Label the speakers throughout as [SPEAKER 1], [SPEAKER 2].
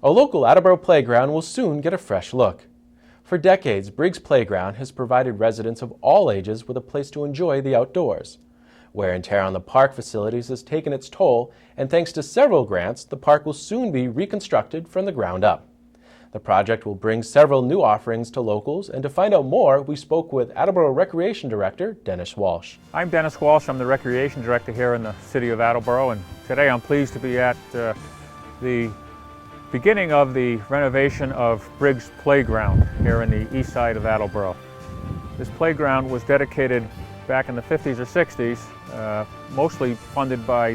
[SPEAKER 1] A local Attleboro playground will soon get a fresh look. For decades, Briggs Playground has provided residents of all ages with a place to enjoy the outdoors. Wear and tear on the park facilities has taken its toll, and thanks to several grants, the park will soon be reconstructed from the ground up. The project will bring several new offerings to locals, and to find out more, we spoke with Attleboro Recreation Director Dennis Walsh.
[SPEAKER 2] I'm Dennis Walsh. I'm the Recreation Director here in the city of Attleboro, and today I'm pleased to be at the beginning of the renovation of Briggs Playground here in the east side of Attleboro. This playground was dedicated back in the 50s or 60s, mostly funded by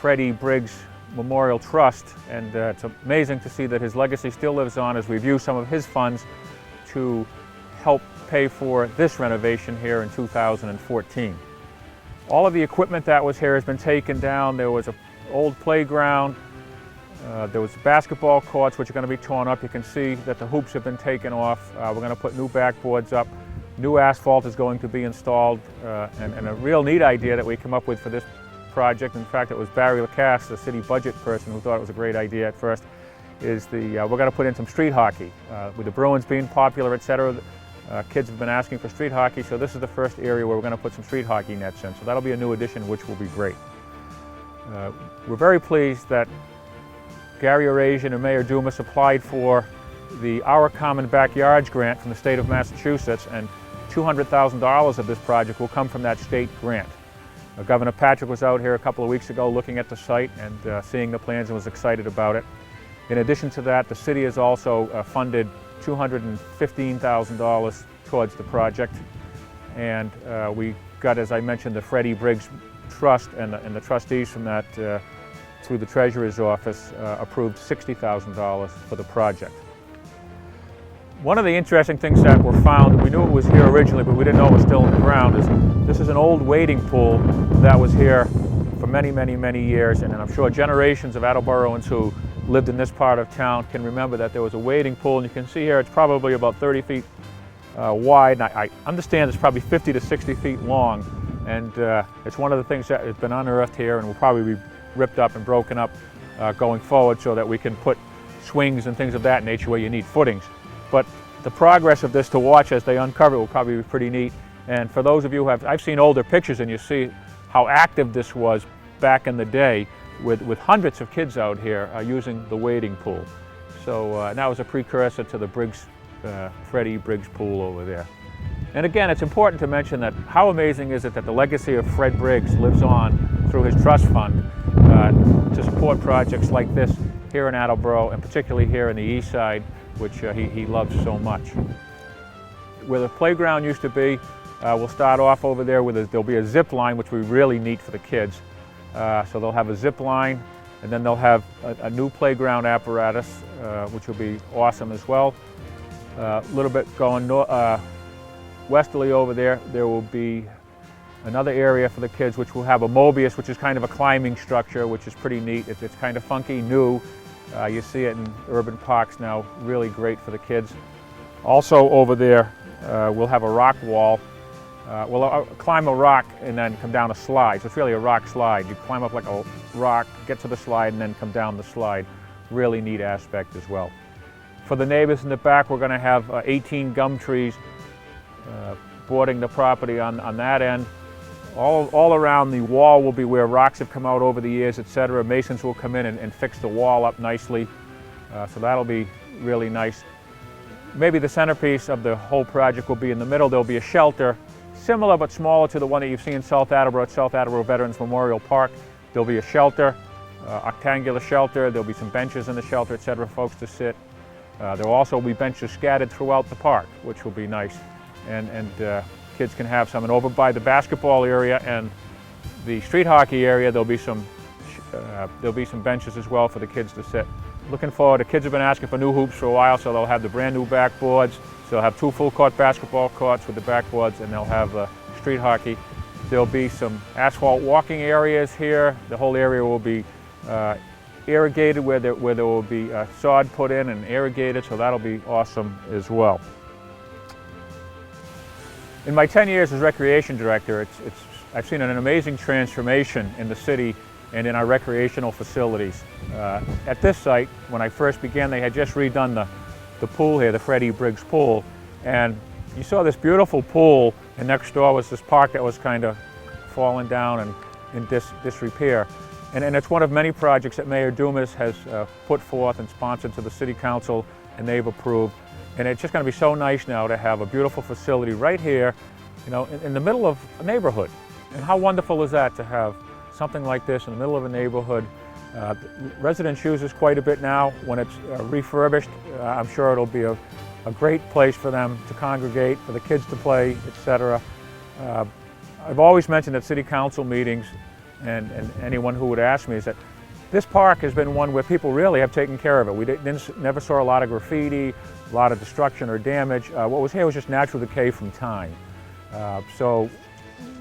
[SPEAKER 2] Freddie Briggs Memorial Trust, and it's amazing to see that his legacy still lives on as we've used some of his funds to help pay for this renovation here in 2014. All of the equipment that was here has been taken down. There was an old playground, there was basketball courts which are going to be torn up. You can see that the hoops have been taken off. We're going to put new backboards up. New asphalt is going to be installed, and a real neat idea that we came up with for this project, in fact it was Barry Lacasse, the city budget person, who thought it was a great idea at first, is we're going to put in some street hockey. With the Bruins being popular, etc., kids have been asking for street hockey, so this is the first area where we're going to put some street hockey nets in, so that'll be a new addition which will be great. We're very pleased that Gary Orasian and Mayor Dumas applied for the Our Common Backyards grant from the state of Massachusetts, and $200,000 of this project will come from that state grant. Governor Patrick was out here a couple of weeks ago looking at the site and seeing the plans and was excited about it. In addition to that, the city has also funded $215,000 towards the project, and we got, as I mentioned, the Freddie Briggs Trust and the trustees from that through the Treasurer's office approved $60,000 for the project. One of the interesting things that were found, we knew it was here originally, but we didn't know it was still in the ground, is this is an old wading pool that was here for many, many, many years, and I'm sure generations of Attleboroans who lived in this part of town can remember that there was a wading pool, and you can see here it's probably about 30 feet wide, and I understand it's probably 50 to 60 feet long, and it's one of the things that has been unearthed here and will probably be ripped up and broken up going forward so that we can put swings and things of that nature where you need footings. But the progress of this to watch as they uncover it will probably be pretty neat. And for those of you who I've seen older pictures, and you see how active this was back in the day with hundreds of kids out here using the wading pool. So that was a precursor to the Briggs, Freddie Briggs pool over there. And again, it's important to mention that how amazing is it that the legacy of Fred Briggs lives on through his trust fund to support projects like this here in Attleboro, and particularly here in the east side, which he loves so much. Where the playground used to be, we'll start off over there with there'll be a zip line, which will be really neat for the kids. So they'll have a zip line, and then they'll have a new playground apparatus, which will be awesome as well. A little bit going westerly over there, there will be another area for the kids which will have a Mobius, which is kind of a climbing structure, which is pretty neat. It's kind of funky, new. You see it in urban parks now, really great for the kids. Also over there, we'll have a rock wall. We'll climb a rock and then come down a slide. So it's really a rock slide. You climb up like a rock, get to the slide, and then come down the slide. Really neat aspect as well. For the neighbors in the back, we're going to have 18 gum trees bordering the property on that end. All around the wall will be where rocks have come out over the years, etc. Masons will come in and fix the wall up nicely. So that'll be really nice. Maybe the centerpiece of the whole project will be in the middle. There'll be a shelter, similar but smaller to the one that you've seen in South Attleboro at South Attleboro Veterans Memorial Park. There'll be a shelter, octangular shelter. There'll be some benches in the shelter, etc., folks to sit. There will also be benches scattered throughout the park, which will be nice. And kids can have some. And over by the basketball area and the street hockey area, there'll be some benches as well for the kids to sit. Looking forward, the kids have been asking for new hoops for a while, so they'll have the brand new backboards. So they'll have 2 full court basketball courts with the backboards, and they'll have street hockey. There'll be some asphalt walking areas here. The whole area will be irrigated where there will be sod put in and irrigated, so that'll be awesome as well. In my 10 years as Recreation Director, I've seen an amazing transformation in the city and in our recreational facilities. At this site, when I first began, they had just redone the pool here, the Freddie Briggs pool, and you saw this beautiful pool, and next door was this park that was kind of falling down and in disrepair. And it's one of many projects that Mayor Dumas has put forth and sponsored to the City Council, and they've approved. And it's just going to be so nice now to have a beautiful facility right here, you know, in the middle of a neighborhood. And how wonderful is that to have something like this in the middle of a neighborhood? Residents use this quite a bit now. When it's refurbished, I'm sure it'll be a great place for them to congregate, for the kids to play, etc. I've always mentioned at City Council meetings, and anyone who would ask me, is that this park has been one where people really have taken care of it. We never saw a lot of graffiti, a lot of destruction or damage. What was here was just natural decay from time. So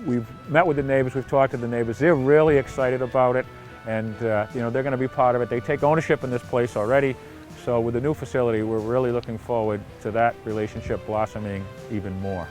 [SPEAKER 2] we've met with the neighbors, we've talked to the neighbors. They're really excited about it, and you know, they're going to be part of it. They take ownership in this place already. So with the new facility, we're really looking forward to that relationship blossoming even more.